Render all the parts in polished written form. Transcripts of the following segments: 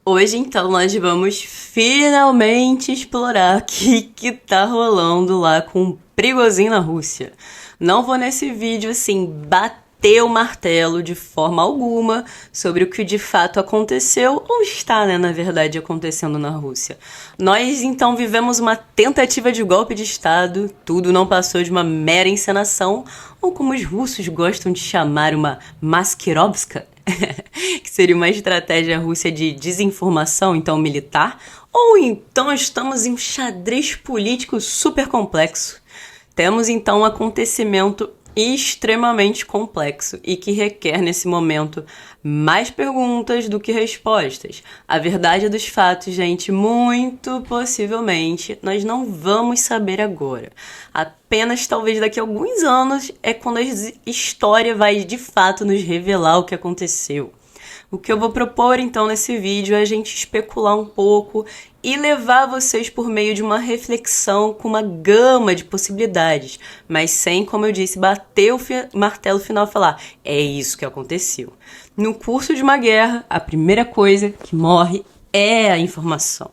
Hoje, então, nós vamos finalmente explorar o que tá rolando lá com o Prigozhin na Rússia. Não vou nesse vídeo, assim, bater o martelo de forma alguma sobre o que de fato aconteceu, ou está, né, na verdade, acontecendo na Rússia. Nós, então, vivemos uma tentativa de golpe de Estado, tudo não passou de uma mera encenação, ou como os russos gostam de chamar, uma maskirovska, que seria uma estratégia russa de desinformação, então militar, ou então estamos em um xadrez político super complexo. Temos então um acontecimento extremamente complexo e que requer nesse momento mais perguntas do que respostas. A verdade dos fatos, gente, muito possivelmente nós não vamos saber agora. Apenas talvez daqui a alguns anos é quando a história vai de fato nos revelar o que aconteceu. O que eu vou propor então nesse vídeo é a gente especular um pouco e levar vocês por meio de uma reflexão com uma gama de possibilidades, mas sem, como eu disse, bater o martelo final e falar, é isso que aconteceu. No curso de uma guerra, a primeira coisa que morre é a informação.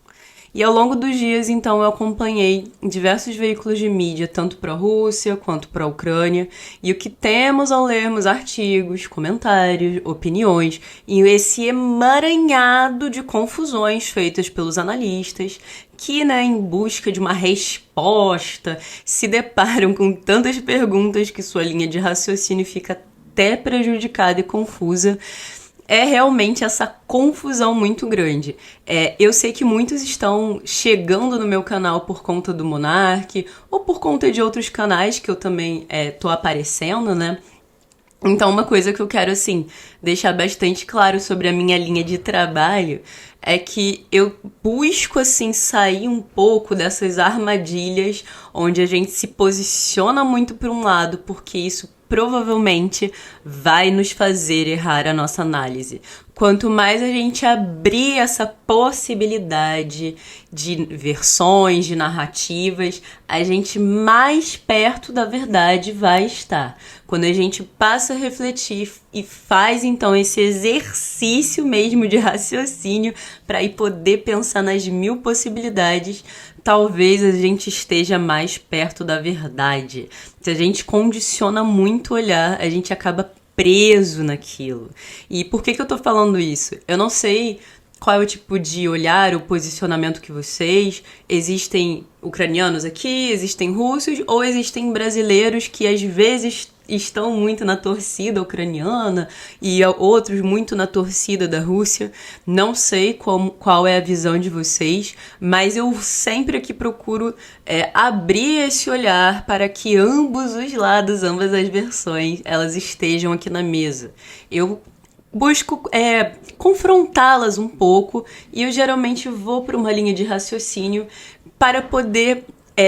E ao longo dos dias, então, eu acompanhei diversos veículos de mídia, tanto para a Rússia quanto para a Ucrânia, e o que temos ao lermos artigos, comentários, opiniões, e esse emaranhado de confusões feitas pelos analistas, que, né, em busca de uma resposta, se deparam com tantas perguntas que sua linha de raciocínio fica até prejudicada e confusa. É realmente essa confusão muito grande. Eu sei que muitos estão chegando no meu canal por conta do Monark, ou por conta de outros canais que eu também tô aparecendo, né? Então, uma coisa que eu quero, assim, deixar bastante claro sobre a minha linha de trabalho é que eu busco, assim, sair um pouco dessas armadilhas onde a gente se posiciona muito para um lado, porque isso provavelmente vai nos fazer errar a nossa análise. Quanto mais a gente abrir essa possibilidade de versões, de narrativas, a gente mais perto da verdade vai estar. Quando a gente passa a refletir e faz então esse exercício mesmo de raciocínio para poder pensar nas mil possibilidades, talvez a gente esteja mais perto da verdade. Se a gente condiciona muito o olhar, a gente acaba preso naquilo. E por que eu tô falando isso? Eu não sei qual é o tipo de olhar, o posicionamento que vocês... Existem ucranianos aqui, existem russos, ou existem brasileiros que às vezes estão muito na torcida ucraniana e outros muito na torcida da Rússia. Não sei qual é a visão de vocês, mas eu sempre aqui procuro abrir esse olhar para que ambos os lados, ambas as versões, elas estejam aqui na mesa. Eu busco confrontá-las um pouco e eu geralmente vou para uma linha de raciocínio para poder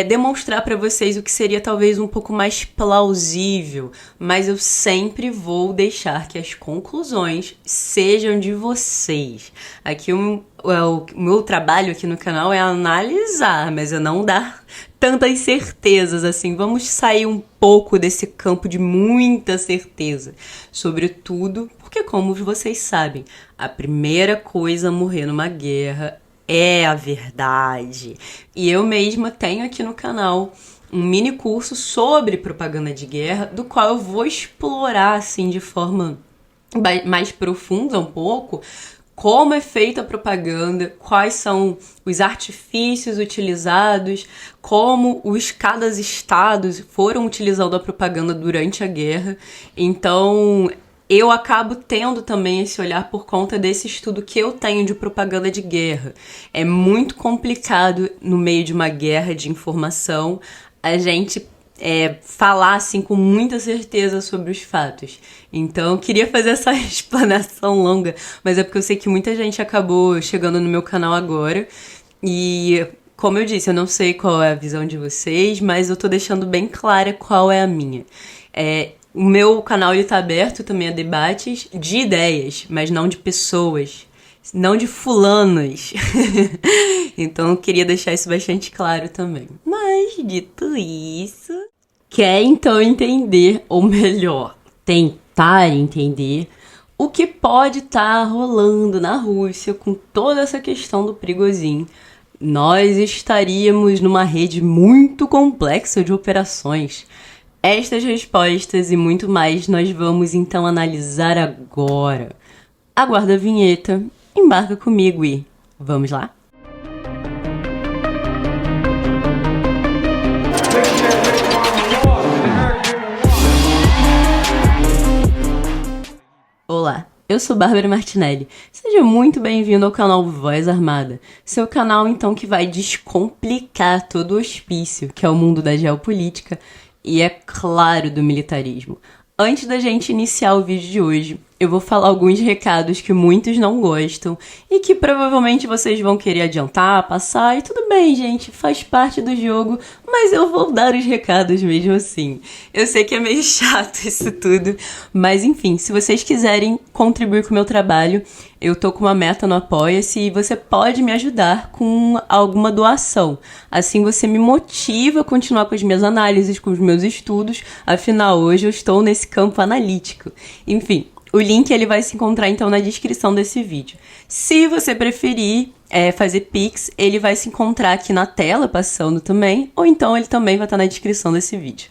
demonstrar para vocês o que seria talvez um pouco mais plausível, mas eu sempre vou deixar que as conclusões sejam de vocês. Aqui o meu trabalho aqui no canal é analisar, mas eu não dar tantas certezas assim. Vamos sair um pouco desse campo de muita certeza sobre tudo, porque como vocês sabem, a primeira coisa a morrer numa guerra é a verdade. E eu mesma tenho aqui no canal um mini curso sobre propaganda de guerra, do qual eu vou explorar assim de forma mais profunda um pouco como é feita a propaganda, quais são os artifícios utilizados, como cada estados foram utilizando a propaganda durante a guerra. Então eu acabo tendo também esse olhar por conta desse estudo que eu tenho de propaganda de guerra. É muito complicado, no meio de uma guerra de informação, a gente falar assim com muita certeza sobre os fatos. Então eu queria fazer essa explanação longa, mas é porque eu sei que muita gente acabou chegando no meu canal agora. E como eu disse, eu não sei qual é a visão de vocês, mas eu tô deixando bem clara qual é a minha. O meu canal está aberto também a debates de ideias, mas não de pessoas, não de fulanos. Então eu queria deixar isso bastante claro também. Mas, dito isso, quer então entender, ou melhor, tentar entender o que pode estar rolando na Rússia com toda essa questão do Prigozhin. Nós estaríamos numa rede muito complexa de operações. Estas respostas e muito mais nós vamos então analisar agora. Aguarda a vinheta, embarca comigo e vamos lá? Olá, eu sou Bárbara Martinelli. Seja muito bem-vindo ao canal Voz Armada, seu canal então que vai descomplicar todo o hospício, que é o mundo da geopolítica e, é claro, do militarismo. Antes da gente iniciar o vídeo de hoje, eu vou falar alguns recados que muitos não gostam e que provavelmente vocês vão querer adiantar, passar, e tudo bem, gente, faz parte do jogo, mas eu vou dar os recados mesmo assim. Eu sei que é meio chato isso tudo, mas enfim, se vocês quiserem contribuir com o meu trabalho, eu tô com uma meta no Apoia-se e você pode me ajudar com alguma doação. Assim você me motiva a continuar com as minhas análises, com os meus estudos, afinal hoje eu estou nesse campo analítico. Enfim, o link ele vai se encontrar então na descrição desse vídeo. Se você preferir fazer Pix, ele vai se encontrar aqui na tela passando também, ou então ele também vai estar na descrição desse vídeo.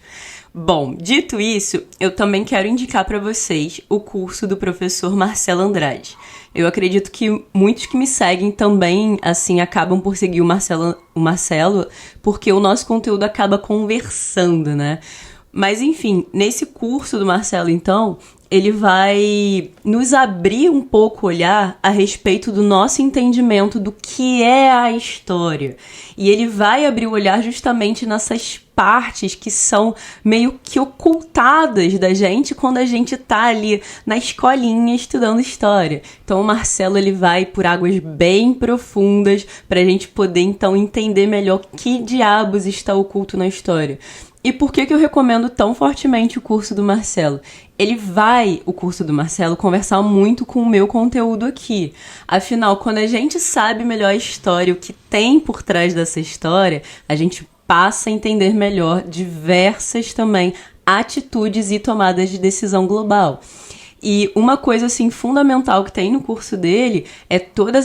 Bom, dito isso, eu também quero indicar para vocês o curso do professor Marcelo Andrade. Eu acredito que muitos que me seguem também, assim, acabam por seguir o Marcelo, porque o nosso conteúdo acaba conversando, né? Mas, enfim, nesse curso do Marcelo, então, ele vai nos abrir um pouco o olhar a respeito do nosso entendimento do que é a história. E ele vai abrir o olhar justamente nessas partes que são meio que ocultadas da gente quando a gente tá ali na escolinha estudando história. Então o Marcelo ele vai por águas bem profundas pra gente poder então entender melhor que diabos está oculto na história. E por que eu recomendo tão fortemente o curso do Marcelo? O curso do Marcelo, conversar muito com o meu conteúdo aqui. Afinal, quando a gente sabe melhor a história, o que tem por trás dessa história, a gente passa a entender melhor diversas também atitudes e tomadas de decisão global. E uma coisa assim fundamental que tem no curso dele é toda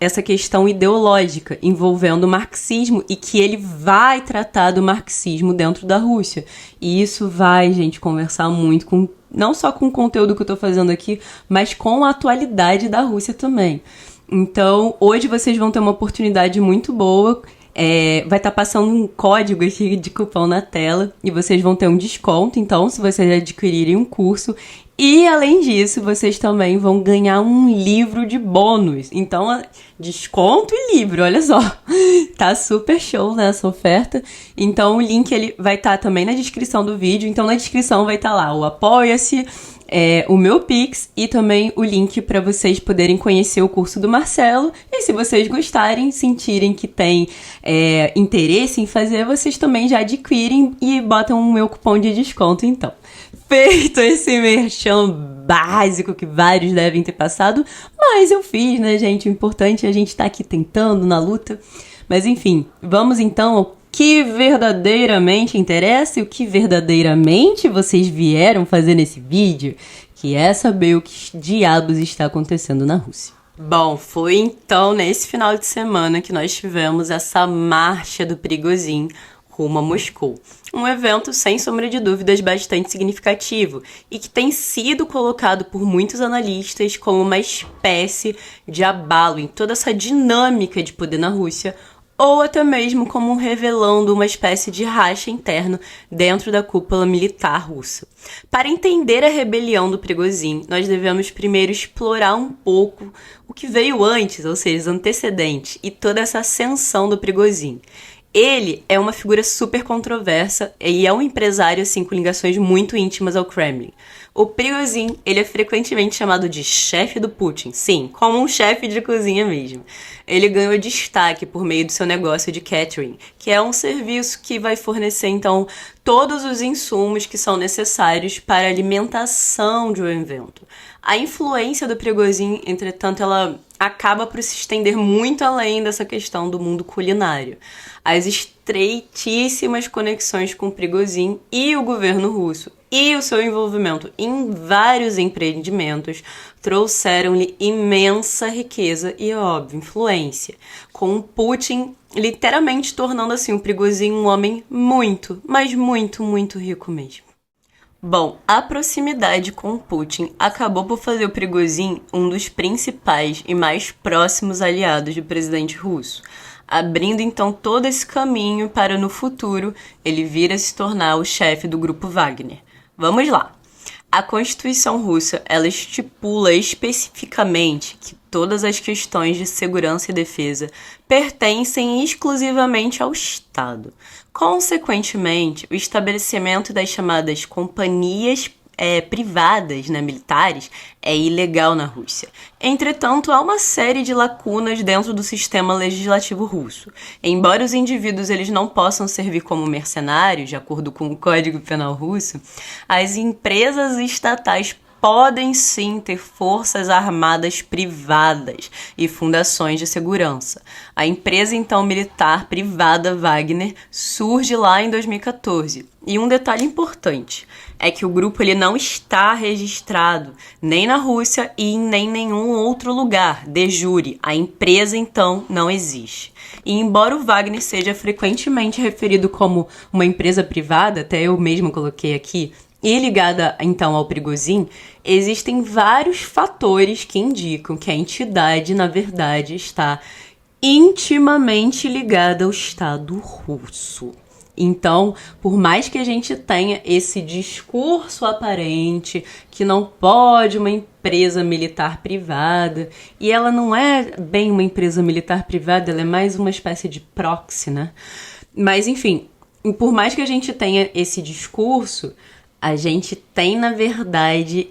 essa questão ideológica envolvendo o marxismo e que ele vai tratar do marxismo dentro da Rússia. E isso vai, gente, conversar muito com não só com o conteúdo que eu tô fazendo aqui, mas com a atualidade da Rússia também. Então, hoje vocês vão ter uma oportunidade muito boa. Vai estar passando um código aqui de cupom na tela e vocês vão ter um desconto, então, se vocês adquirirem um curso. E, além disso, vocês também vão ganhar um livro de bônus. Então, desconto e livro, olha só. Tá super show nessa oferta. Então, o link ele vai estar também na descrição do vídeo. Então, na descrição vai estar lá o Apoia-se, o meu Pix e também o link para vocês poderem conhecer o curso do Marcelo. E se vocês gostarem, sentirem que tem interesse em fazer, vocês também já adquirem e botam o meu cupom de desconto, então. Feito esse merchan básico que vários devem ter passado, mas eu fiz, né, gente? O importante é a gente estar aqui tentando na luta. Mas enfim, vamos então ao que verdadeiramente interessa e o que verdadeiramente vocês vieram fazer nesse vídeo, que é saber o que diabos está acontecendo na Rússia. Bom, foi então nesse final de semana que nós tivemos essa marcha do Prigozhin rumo a Moscou. Um evento, sem sombra de dúvidas, bastante significativo e que tem sido colocado por muitos analistas como uma espécie de abalo em toda essa dinâmica de poder na Rússia, ou até mesmo como revelando uma espécie de racha interno dentro da cúpula militar russa. Para entender a rebelião do Prigozhin, nós devemos primeiro explorar um pouco o que veio antes, ou seja, os antecedentes, e toda essa ascensão do Prigozhin. Ele é uma figura super controversa e é um empresário assim com ligações muito íntimas ao Kremlin. O Prigozhin, ele é frequentemente chamado de chefe do Putin, sim, como um chefe de cozinha mesmo. Ele ganhou destaque por meio do seu negócio de catering, que é um serviço que vai fornecer então todos os insumos que são necessários para a alimentação de um evento. A influência do Prigozhin, entretanto, ela acaba por se estender muito além dessa questão do mundo culinário. As estreitíssimas conexões com Prigozhin e o governo russo e o seu envolvimento em vários empreendimentos trouxeram-lhe imensa riqueza e, óbvio, influência, com Putin literalmente tornando assim o Prigozhin um homem muito, mas muito, muito rico mesmo. Bom, a proximidade com Putin acabou por fazer o Prigozhin um dos principais e mais próximos aliados do presidente russo, abrindo então todo esse caminho para no futuro ele vir a se tornar o chefe do grupo Wagner. Vamos lá! A Constituição russa, ela estipula especificamente que todas as questões de segurança e defesa pertencem exclusivamente ao Estado. Consequentemente, o estabelecimento das chamadas companhias privadas, militares, é ilegal na Rússia. Entretanto, há uma série de lacunas dentro do sistema legislativo russo. Embora os indivíduos eles não possam servir como mercenários, de acordo com o Código Penal russo, as empresas estatais podem sim ter forças armadas privadas e fundações de segurança. A empresa então militar privada Wagner surge lá em 2014. E um detalhe importante é que o grupo ele não está registrado nem na Rússia e nem em nenhum outro lugar, de jure. A empresa então não existe. E embora o Wagner seja frequentemente referido como uma empresa privada, até eu mesma coloquei aqui, e ligada, então, ao Prigozhin, existem vários fatores que indicam que a entidade, na verdade, está intimamente ligada ao Estado russo. Então, por mais que a gente tenha esse discurso aparente que não pode uma empresa militar privada, e ela não é bem uma empresa militar privada, ela é mais uma espécie de proxy, né? Mas, enfim, por mais que a gente tenha esse discurso, a gente tem, na verdade,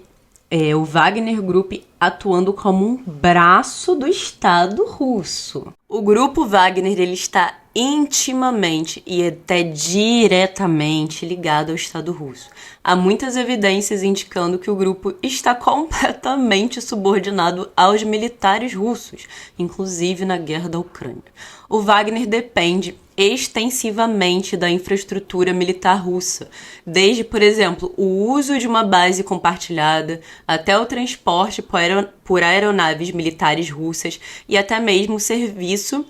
o Wagner Group atuando como um braço do Estado russo. O grupo Wagner ele está intimamente e até diretamente ligado ao Estado russo. Há muitas evidências indicando que o grupo está completamente subordinado aos militares russos, inclusive na guerra da Ucrânia. O Wagner depende extensivamente da infraestrutura militar russa, desde, por exemplo, o uso de uma base compartilhada, até o transporte por aeronaves militares russas e até mesmo o serviço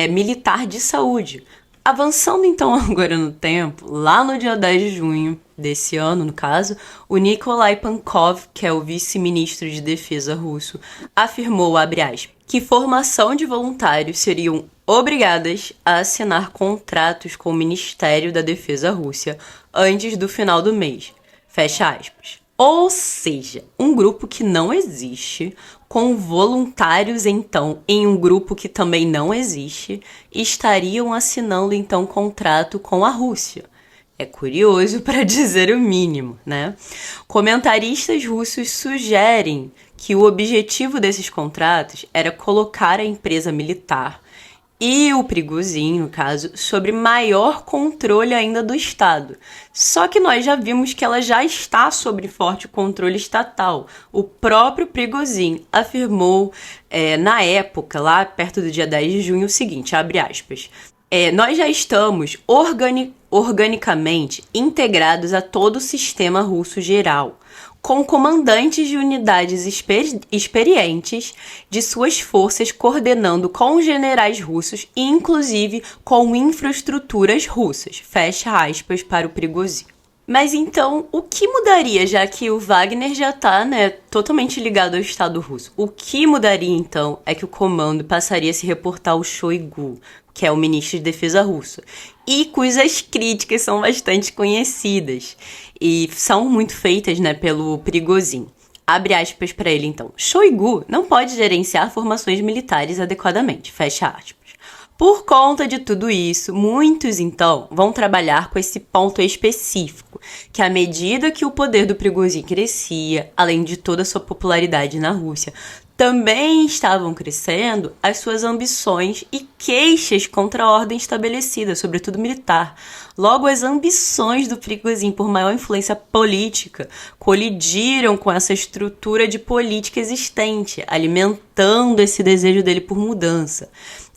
militar de saúde. Avançando então agora no tempo, lá no dia 10 de junho desse ano, no caso, o Nikolai Pankov, que é o vice-ministro de defesa russo, afirmou, abre aspas, que formação de voluntários seriam obrigadas a assinar contratos com o Ministério da Defesa Rússia antes do final do mês. Fecha aspas. Ou seja, um grupo que não existe, com voluntários, então, em um grupo que também não existe, estariam assinando, então, contrato com a Rússia. É curioso para dizer o mínimo, né? Comentaristas russos sugerem que o objetivo desses contratos era colocar a empresa militar e o Prigozhin, no caso, sobre maior controle ainda do Estado. Só que nós já vimos que ela já está sob forte controle estatal. O próprio Prigozhin afirmou na época, lá perto do dia 10 de junho, o seguinte, abre aspas, nós já estamos organicamente integrados a todo o sistema russo geral, com comandantes de unidades experientes de suas forças coordenando com generais russos e, inclusive, com infraestruturas russas. Fecha aspas para o Prigozhin. Mas então, o que mudaria, já que o Wagner já está totalmente ligado ao Estado russo? O que mudaria, então, é que o comando passaria a se reportar ao Shoigu, que é o ministro de defesa russo, e cujas críticas são bastante conhecidas e são muito feitas pelo Prigozhin. Abre aspas para ele, então. Shoigu não pode gerenciar formações militares adequadamente. Fecha aspas. Por conta de tudo isso, muitos, então, vão trabalhar com esse ponto específico, que à medida que o poder do Prigozhin crescia, além de toda a sua popularidade na Rússia, também estavam crescendo as suas ambições e queixas contra a ordem estabelecida, sobretudo militar. Logo, as ambições do Prigozhin por maior influência política colidiram com essa estrutura de política existente, alimentando esse desejo dele por mudança.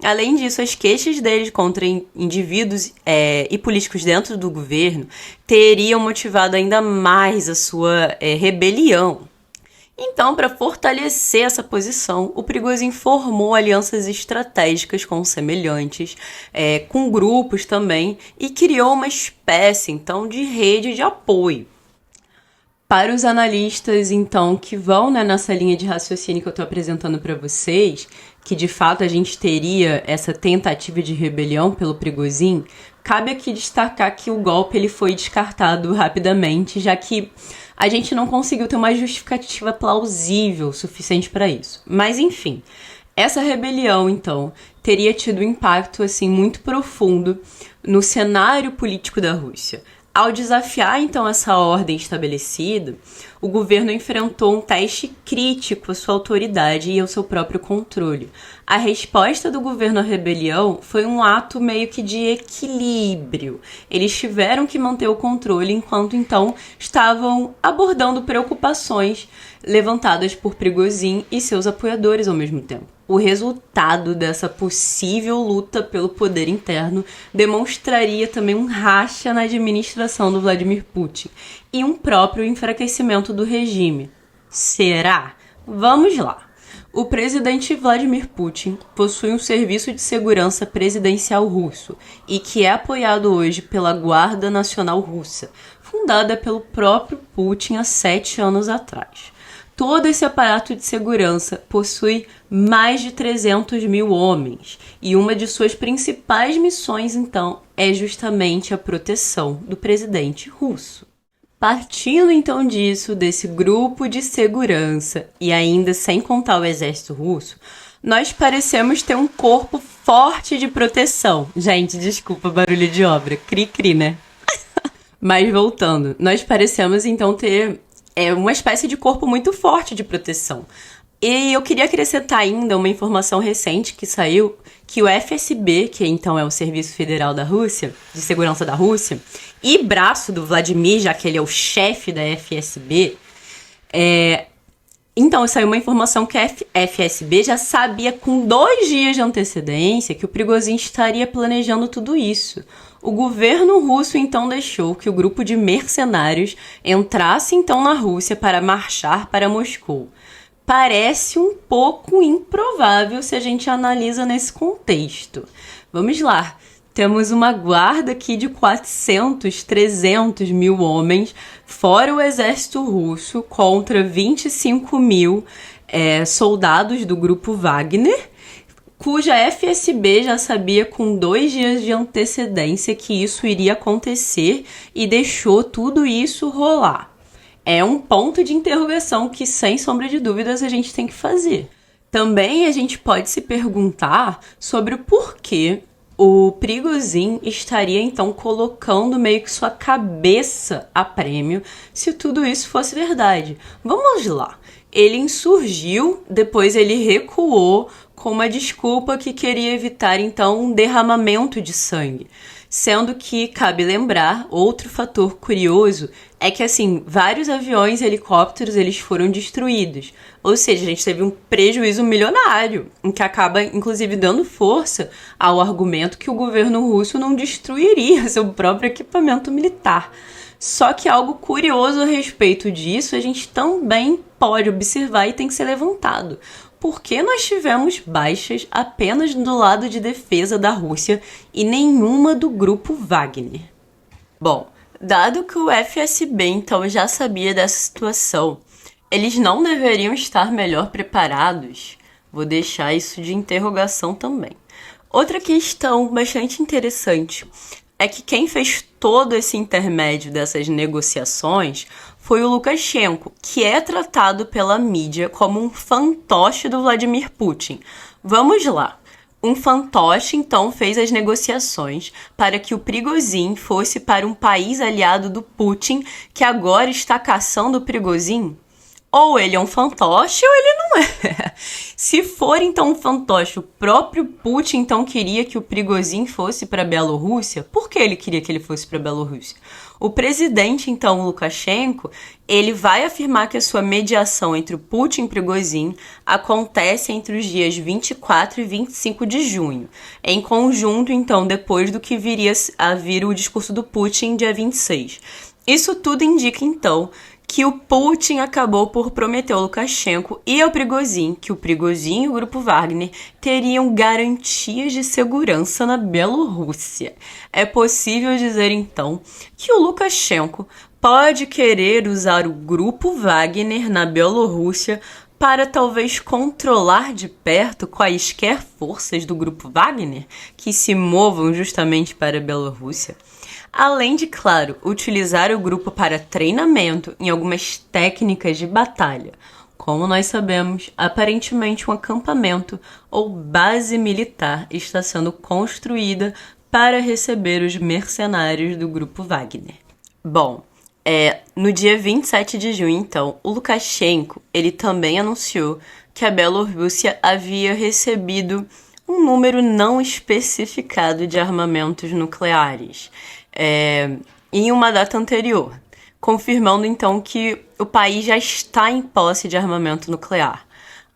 Além disso, as queixas dele contra indivíduos e políticos dentro do governo teriam motivado ainda mais a sua rebelião. Então, para fortalecer essa posição, o Prigozhin formou alianças estratégicas com semelhantes, com grupos também, e criou uma espécie, então, de rede de apoio. Para os analistas, então, que vão nessa linha de raciocínio que eu estou apresentando para vocês, que de fato a gente teria essa tentativa de rebelião pelo Prigozhin, cabe aqui destacar que o golpe ele foi descartado rapidamente, já que a gente não conseguiu ter uma justificativa plausível suficiente para isso. Mas, enfim, essa rebelião, então, teria tido um impacto assim, muito profundo no cenário político da Rússia. Ao desafiar, então, essa ordem estabelecida, o governo enfrentou um teste crítico à sua autoridade e ao seu próprio controle. A resposta do governo à rebelião foi um ato meio que de equilíbrio. Eles tiveram que manter o controle enquanto, então, estavam abordando preocupações levantadas por Prigozhin e seus apoiadores ao mesmo tempo. O resultado dessa possível luta pelo poder interno demonstraria também um racha na administração do Vladimir Putin e um próprio enfraquecimento do regime. Será? Vamos lá. O presidente Vladimir Putin possui um serviço de segurança presidencial russo e que é apoiado hoje pela Guarda Nacional Russa, fundada pelo próprio Putin há 7 anos atrás. Todo esse aparato de segurança possui mais de 300 mil homens e uma de suas principais missões, então, é justamente a proteção do presidente russo. Partindo, então, desse grupo de segurança e ainda sem contar o exército russo, nós parecemos ter um corpo forte de proteção. Gente, desculpa, barulho de obra. Cri-cri, né? Mas voltando, nós parecemos, então, ter uma espécie de corpo muito forte de proteção. E eu queria acrescentar ainda uma informação recente que saiu, que o FSB, que então é o Serviço Federal da Rússia, de Segurança da Rússia, e braço do Vladimir, já que ele é o chefe da FSB, então saiu uma informação que a FSB já sabia com 2 dias de antecedência que o Prigozhin estaria planejando tudo isso. O governo russo então deixou que o grupo de mercenários entrasse então na Rússia para marchar para Moscou. Parece um pouco improvável se a gente analisa nesse contexto. Vamos lá, temos uma guarda aqui de 400, 300 mil homens, fora o exército russo, contra 25 mil soldados do grupo Wagner, cuja FSB já sabia com 2 dias de antecedência que isso iria acontecer e deixou tudo isso rolar. É um ponto de interrogação que, sem sombra de dúvidas, a gente tem que fazer. Também a gente pode se perguntar sobre o porquê o Prigozhin estaria, então, colocando meio que sua cabeça a prêmio se tudo isso fosse verdade. Vamos lá. Ele insurgiu, depois ele recuou com uma desculpa que queria evitar, então, um derramamento de sangue. Sendo que, cabe lembrar, outro fator curioso é que, assim, vários aviões e helicópteros, eles foram destruídos. Ou seja, a gente teve um prejuízo milionário, o que acaba, inclusive, dando força ao argumento que o governo russo não destruiria seu próprio equipamento militar. Só que algo curioso a respeito disso, a gente também pode observar e tem que ser levantado. Por que nós tivemos baixas apenas do lado de defesa da Rússia e nenhuma do grupo Wagner? Bom, dado que o FSB então já sabia dessa situação, eles não deveriam estar melhor preparados? Vou deixar isso de interrogação também. Outra questão bastante interessante é que quem fez todo esse intermédio dessas negociações foi o Lukashenko, que é tratado pela mídia como um fantoche do Vladimir Putin. Vamos lá. Um fantoche, então, fez as negociações para que o Prigozhin fosse para um país aliado do Putin, que agora está caçando o Prigozhin? Ou ele é um fantoche ou ele não é. Se for então um fantoche, o próprio Putin então queria que o Prigozhin fosse para a Bielorrússia. Por que ele queria que ele fosse para a Bielorrússia? O presidente então Lukashenko, ele vai afirmar que a sua mediação entre o Putin e o Prigozhin acontece entre os dias 24 e 25 de junho, em conjunto então depois do que viria a vir o discurso do Putin dia 26. Isso tudo indica então que o Putin acabou por prometer ao Lukashenko e ao Prigozhin que o Prigozhin e o Grupo Wagner teriam garantias de segurança na Bielorrússia. É possível dizer, então, que o Lukashenko pode querer usar o Grupo Wagner na Bielorrússia para talvez controlar de perto quaisquer forças do Grupo Wagner que se movam justamente para a Bielorrússia. Além de, claro, utilizar o grupo para treinamento em algumas técnicas de batalha. Como nós sabemos, aparentemente um acampamento ou base militar está sendo construída para receber os mercenários do grupo Wagner. Bom, no dia 27 de junho, então, o Lukashenko ele também anunciou que a Bielorrússia havia recebido um número não especificado de armamentos nucleares em uma data anterior, confirmando então que o país já está em posse de armamento nuclear.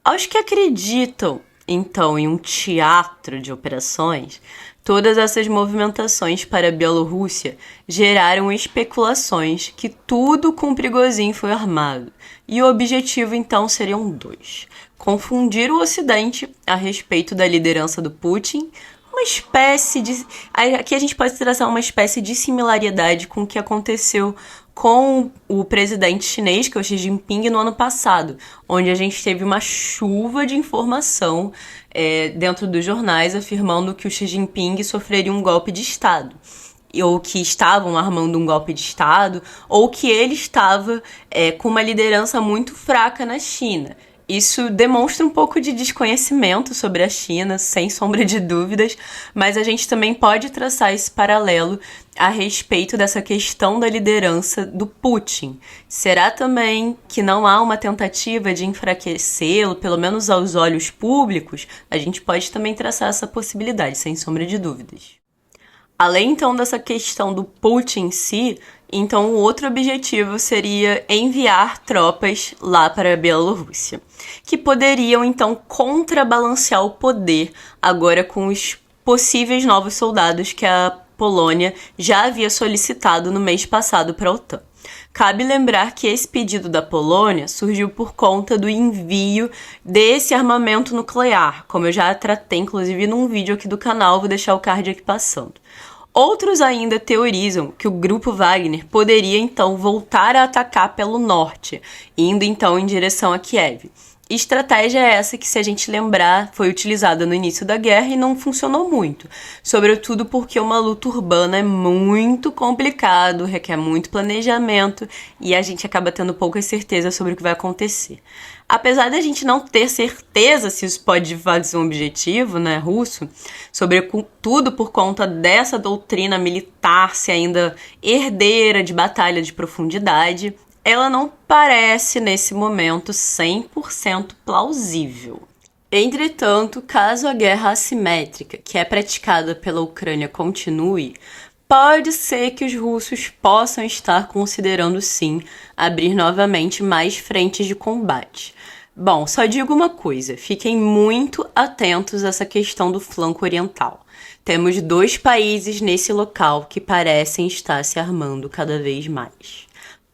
Aos que acreditam então em um teatro de operações, todas essas movimentações para a Bielorrússia geraram especulações que tudo com Prigozhin foi armado, e o objetivo então seriam dois: confundir o Ocidente a respeito da liderança do Putin, uma espécie de... Aqui a gente pode traçar uma espécie de similaridade com o que aconteceu com o presidente chinês, que é o Xi Jinping, no ano passado, onde a gente teve uma chuva de informação dentro dos jornais afirmando que o Xi Jinping sofreria um golpe de Estado, ou que estavam armando um golpe de Estado, ou que ele estava com uma liderança muito fraca na China. Isso demonstra um pouco de desconhecimento sobre a China, sem sombra de dúvidas, mas a gente também pode traçar esse paralelo a respeito dessa questão da liderança do Putin. Será também que não há uma tentativa de enfraquecê-lo, pelo menos aos olhos públicos? A gente pode também traçar essa possibilidade, sem sombra de dúvidas. Além, então, dessa questão do Putin em si, então o outro objetivo seria enviar tropas lá para a Bielorrússia, que poderiam, então, contrabalancear o poder agora com os possíveis novos soldados que a Polônia já havia solicitado no mês passado para a OTAN. Cabe lembrar que esse pedido da Polônia surgiu por conta do envio desse armamento nuclear, como eu já tratei, inclusive, num vídeo aqui do canal, vou deixar o card aqui passando. Outros ainda teorizam que o grupo Wagner poderia, então, voltar a atacar pelo norte, indo, então, em direção a Kiev. Estratégia essa que, se a gente lembrar, foi utilizada no início da guerra e não funcionou muito. Sobretudo porque uma luta urbana é muito complicado, requer muito planejamento e a gente acaba tendo poucas certezas sobre o que vai acontecer. Apesar da gente não ter certeza se isso pode fazer um objetivo, né, russo, sobretudo por conta dessa doutrina militar ser ainda herdeira de batalha de profundidade, ela não parece, nesse momento, 100% plausível. Entretanto, caso a guerra assimétrica que é praticada pela Ucrânia continue, pode ser que os russos possam estar considerando, sim, abrir novamente mais frentes de combate. Bom, só digo uma coisa, fiquem muito atentos a essa questão do flanco oriental. Temos 2 países nesse local que parecem estar se armando cada vez mais.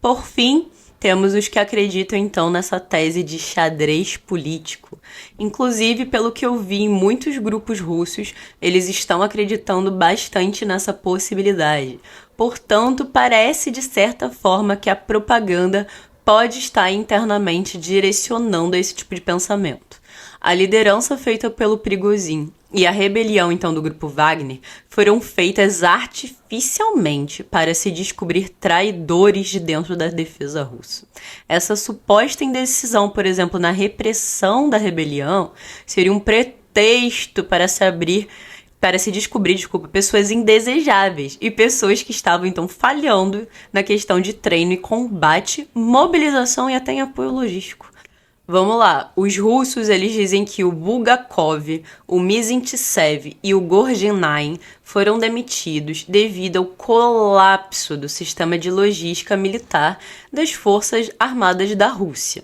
Por fim, temos os que acreditam, então, nessa tese de xadrez político. Inclusive, pelo que eu vi em muitos grupos russos, eles estão acreditando bastante nessa possibilidade. Portanto, parece, de certa forma, que a propaganda pode estar internamente direcionando esse tipo de pensamento. A liderança feita pelo Prigozhin e a rebelião, então, do grupo Wagner foram feitas artificialmente para se descobrir traidores de dentro da defesa russa. Essa suposta indecisão, por exemplo, na repressão da rebelião, seria um pretexto para se abrir para se descobrir, pessoas indesejáveis e pessoas que estavam então falhando na questão de treino e combate, mobilização e até em apoio logístico. Vamos lá, os russos eles dizem que o Bulgakov, o Mizintsev e o Gorginain foram demitidos devido ao colapso do sistema de logística militar das Forças Armadas da Rússia.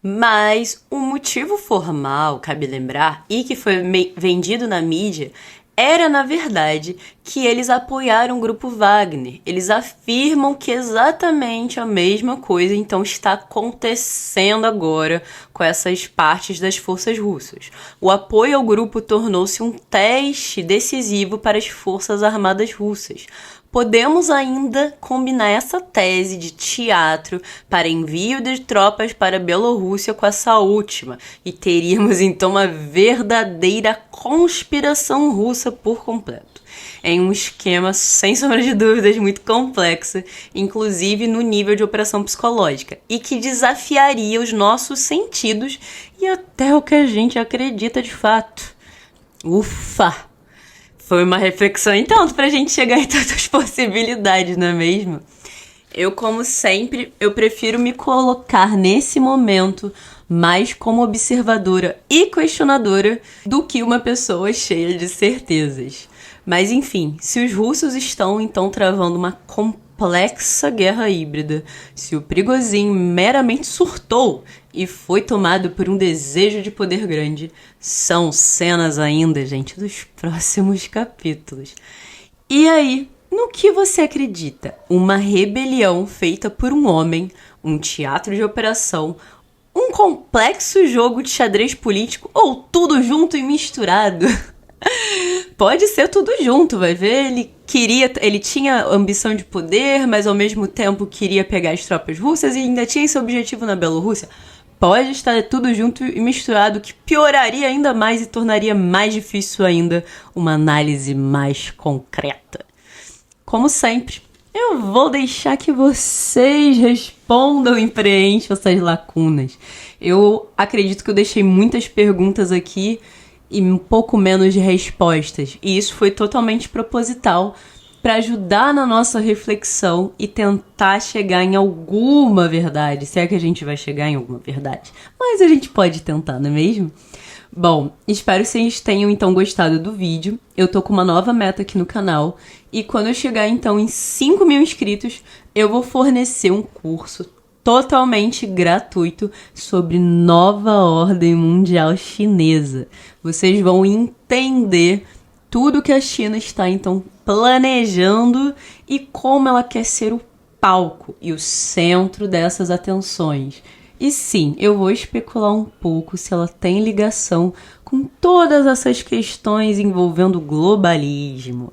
Mas o motivo formal, cabe lembrar, e que foi vendido na mídia, era, na verdade, que eles apoiaram o grupo Wagner. Eles afirmam que exatamente a mesma coisa então está acontecendo agora com essas partes das forças russas. O apoio ao grupo tornou-se um teste decisivo para as forças armadas russas. Podemos ainda combinar essa tese de teatro para envio de tropas para a Bielorrússia com essa última, e teríamos então uma verdadeira conspiração russa por completo. Em um esquema, sem sombra de dúvidas, muito complexo, inclusive no nível de operação psicológica, e que desafiaria os nossos sentidos e até o que a gente acredita de fato. Ufa! Foi uma reflexão, então, pra gente chegar em tantas possibilidades, não é mesmo? Eu, como sempre, eu prefiro me colocar nesse momento mais como observadora e questionadora do que uma pessoa cheia de certezas. Mas, enfim, se os russos estão, então, travando uma complexa guerra híbrida, se o Prigozhin meramente surtou e foi tomado por um desejo de poder grande, são cenas ainda, gente, dos próximos capítulos. E aí, no que você acredita? Uma rebelião feita por um homem, um teatro de operação, um complexo jogo de xadrez político ou tudo junto e misturado? Pode ser tudo junto, vai ver, ele tinha ambição de poder, mas ao mesmo tempo queria pegar as tropas russas e ainda tinha esse objetivo na Bielorrússia. Pode estar tudo junto e misturado, que pioraria ainda mais e tornaria mais difícil ainda uma análise mais concreta. Como sempre, eu vou deixar que vocês respondam e preencham essas lacunas. Eu acredito que eu deixei muitas perguntas aqui e um pouco menos de respostas. E isso foi totalmente proposital para ajudar na nossa reflexão e tentar chegar em alguma verdade. Se é que a gente vai chegar em alguma verdade. Mas a gente pode tentar, não é mesmo? Bom, espero que vocês tenham então gostado do vídeo. Eu tô com uma nova meta aqui no canal. E quando eu chegar então em 5.000 inscritos, eu vou fornecer um curso totalmente gratuito sobre nova ordem mundial chinesa. Vocês vão entender tudo que a China está então planejando e como ela quer ser o palco e o centro dessas atenções. E sim, eu vou especular um pouco se ela tem ligação com todas essas questões envolvendo o globalismo.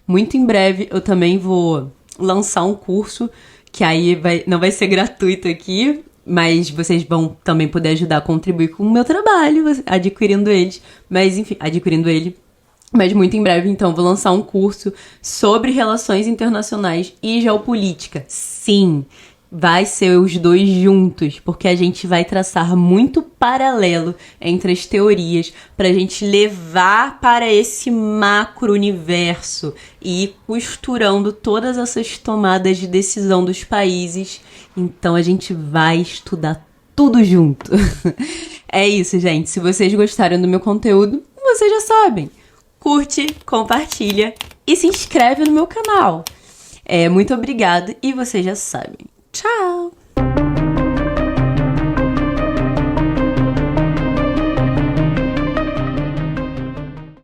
Muito em breve eu também vou lançar um curso que aí não vai ser gratuito aqui, mas vocês vão também poder ajudar a contribuir com o meu trabalho, adquirindo ele. Mas muito em breve, então, vou lançar um curso sobre relações internacionais e geopolítica. Sim, vai ser os dois juntos, porque a gente vai traçar muito paralelo entre as teorias para a gente levar para esse macro-universo e ir costurando todas essas tomadas de decisão dos países. Então, a gente vai estudar tudo junto. É isso, gente. Se vocês gostaram do meu conteúdo, vocês já sabem. Curte, compartilha e se inscreve no meu canal. Muito obrigada e vocês já sabem. Tchau!